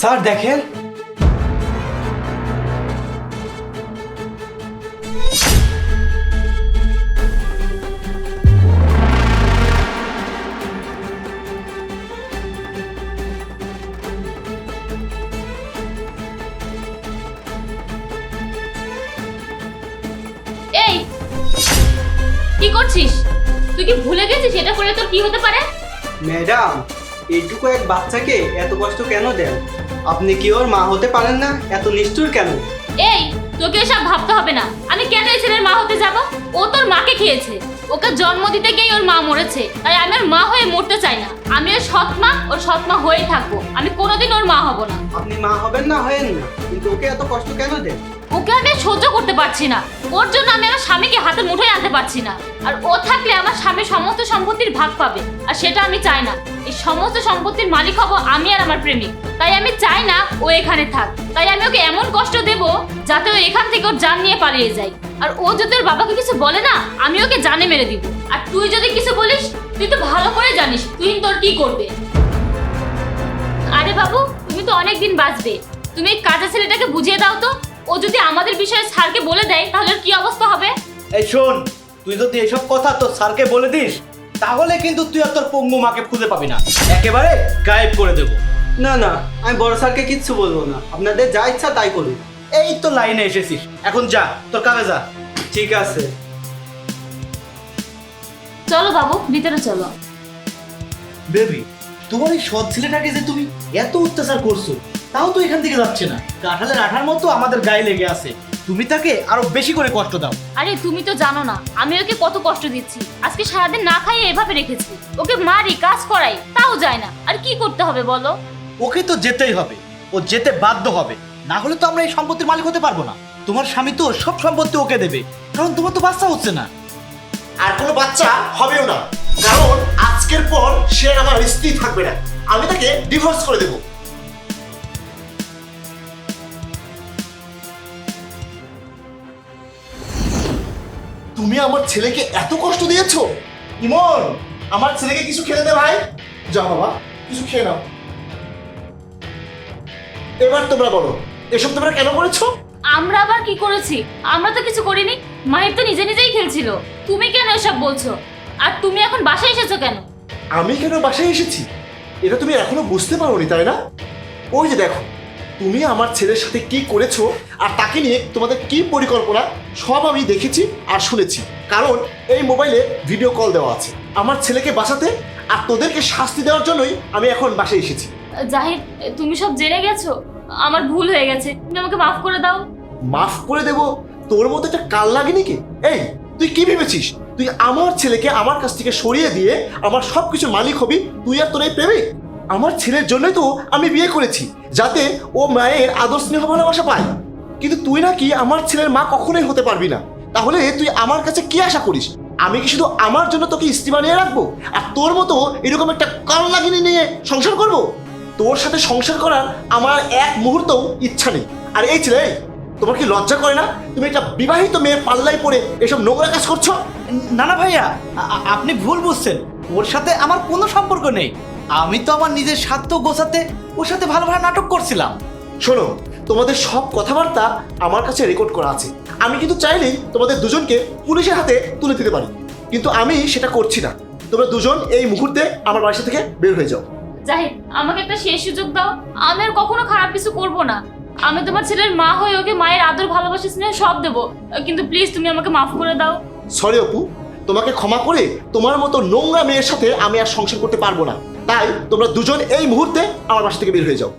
Sir দেখেন, এই কি করছিস? তুই কি ভুলে গেছিস এটা করলে তোর কি হতে পারে? ম্যাডাম এইটুকু এক বাচ্চাকে এত কষ্ট কেন দেন? আপনি কি ওর মা হতে পারেন না? এত নিষ্ঠুর কেন? এই তোকে এসব ভাবতে হবে না। আমি কেন এই ছেলের মা হতে যাব? ও তোর মাকে খেয়েছে, ওকে জন্ম দিতে গিয়ে ওর মা মরেছে, তাই আমি ওর মা হয়ে মরতে চাই না। আমি ওর সৎ মা, ওর সৎ মা হয়েই থাকবো। আমি কোনোদিন ওর মা হব না। আপনি মা হবেন না হয়েন না, কিন্তু ওকে এত কষ্ট কেন দেন? ওকে আমি আর সহ্য করতে পারছি না। ওর জন্য আমি আমার স্বামীকে হাতের মুঠোয় আনতে পারছি না। আর ও থাকলে আমার স্বামী সমস্ত সম্পত্তির ভাগ পাবে, আর সেটা আমি চাই না। এই সমস্ত সম্পত্তির মালিক হব আমি আর আমার প্রেমিক। তাই আমি চাই না ও এখানে থাক। তাই আমি ওকে এমন কষ্ট দেব যাতে ও এখান থেকে ওর জান নিয়ে পালিয়ে যায়। আর ও যদি ওর বাবাকে কিছু বলে না, আমি ওকে জানে মেরে দিব। আর তুই যদি কিছু বলিস, তুই তো ভালো করে জানিস তুই তোর কি করবে। আরে বাবু, তুমি তো অনেক দিন বাঁচবে। তুমি এই কাজের ছেলেটাকে বুঝিয়ে দাও তো। ও যদি আমাদের বিষয়ে স্যারকে বলে দেয় তাহলে কি অবস্থা হবে? এই শোন, তুই যদি এসব কথা তোর স্যারকে বলে দিস, তাহলে কিন্তু তুই আর তোর পঙ্গু মাকে খুঁজে পাবি না, একেবারে গায়েব করে দেব। না না, আমি বড় স্যারকে কিচ্ছু বলবো না, আপনাদের যা ইচ্ছা তাই করুন। এই তো লাইনে এসেছিস, এখন যা তোর কাজে যা। ঠিক আছে। চলো বাবু, ভিতরে চলো। বেবি, তোমার এই সৎ ছেলেটাকে যে তুমি এত অত্যাচার করছো, তাও তো এখান থেকে যাচ্ছে না। কাঁঠালের আঠার মতো আমাদের গায়ে লেগে আছে। তুমি তাকে আরো বেশি করে কষ্ট দাও। আরে তুমি তো জানো না আমি ওকে কত কষ্ট দিচ্ছি। আজকে সারাদিন না খাইয়ে এভাবে রেখেছি। ওকে মারি, কাজ করাই, তাও যায় না। আর কি করতে হবে বলো? ওকে তো যেতেই হবে, ও যেতে বাধ্য হবে, না হলে তো আমরা এই সম্পত্তির মালিক হতে পারবো না। তোমার স্বামী তো সব সম্পত্তি ওকে দেবে, কারণ তোমার তো বাচ্চা হচ্ছে না। আর কোনো বাচ্চা হবেও না, কারণ আজকের পর সে আমার স্ত্রী থাকবে না। আমি তাকে ডিভোর্স করে দেব। তুমি আমার ছেলেকে এত কষ্ট দিয়েছো। ইমন, আমার ছেলেকে কিছু খেতে দে ভাই। যাও বাবা, কিছু খেয়ে নাও। এবার তোমরা বলো, এসব তোমরা কেন করেছো? আমরা আবার কি করেছি? আমরা তো কিছু করিনি। মাহির তো নিজে নিজেই খেলছিল। তুমি কেন এসব বলছো? আর তুমি এখন বাসায় এসেছো কেন? আমি কেন বাসায় এসেছি এটা তুমি এখনো বুঝতে পারোনি, তাই না? ওই যে দেখো, তুমি আমার ছেলের সাথে কি করেছো আর তাকে নিয়ে তোমাদের কি পরিকল্পনা, সব আমি দেখেছি আর শুনেছি। কারণ এই মোবাইলে ভিডিও কল দেওয়া আছে আমার ছেলেকে বাঁচাতে, আর তোদেরকে শাস্তি দেওয়ার জন্যই আমি এখন বাসায় এসেছি। জাহিদ, তুমি সব জেনে গেছো। আমার ভুল হয়ে গেছে, তুমি আমাকে মাফ করে দাও। মাফ করে দেব? তোর মতো একটা কাল লাগেনি কি? এই তুই কি ভেবেছিস তুই আমার ছেলেকে আমার কাছ থেকে সরিয়ে দিয়ে আমার সবকিছুর মালিক হবি? তুই আর তোর এই প্রেমিক? আমার ছেলের জন্যই তো আমি বিয়ে করেছি, যাতে ও মায়ের আদর স্নেহ ভালোবাসা পায়। কিন্তু তুই নাকি আমার ছেলের মা কখনোই হতে পারবি না। তাহলে তুই আমার কাছে কি আশা করিস? আমি কি শুধু আমার জন্য তোকে স্ত্রী বানিয়ে রাখবো, আর তোর মতো এরকম একটা কাল লাগিনি নিয়ে সংসার করব? তোর সাথে সংসার করার আমার এক মুহূর্তও ইচ্ছা নেই। আর এই ছেলে, তোমার কি লজ্জা করে না? তুমি একটা বিবাহিত মেয়ের পাল্লায় পড়ে এসব নোংরা কাজ করছো। না না ভাইয়া, আপনি ভুল বুঝছেন। ওর সাথে আমার কোনো সম্পর্ক নেই। আমি তো আমার নিজের স্বার্থ গোছাতে ওর সাথে ভালো ভালো নাটক করছিলাম। শোনো, তোমাদের সব কথাবার্তা আমার কাছে রেকর্ড করা আছে। আমি কিন্তু চাইলেই তোমাদের দুজনকে পুলিশের হাতে তুলে দিতে পারি, কিন্তু আমি সেটা করছি না। তোমরা দুজন এই মুহূর্তে আমার বাসা থেকে বের হয়ে যাও। জাহিদ, আমাকে একটা শেষ সুযোগ দাও। আমি আর কখনো খারাপ কিছু করব না। আমি তোমার ছেলের মা হয়ে ওকে মায়ের আদর, ভালোবাসা, স্নেহ সব দেবো, কিন্তু প্লিজ তুমি আমাকে মাফ করে দাও। সরি অপু, তোমাকে ক্ষমা করে তোমার মতো নোংরা মেয়ের সাথে আমি আর সংসার করতে পারবো না। তাই তোমরা দুজন এই মুহূর্তে আমার বাসা থেকে বের হয়ে যাও।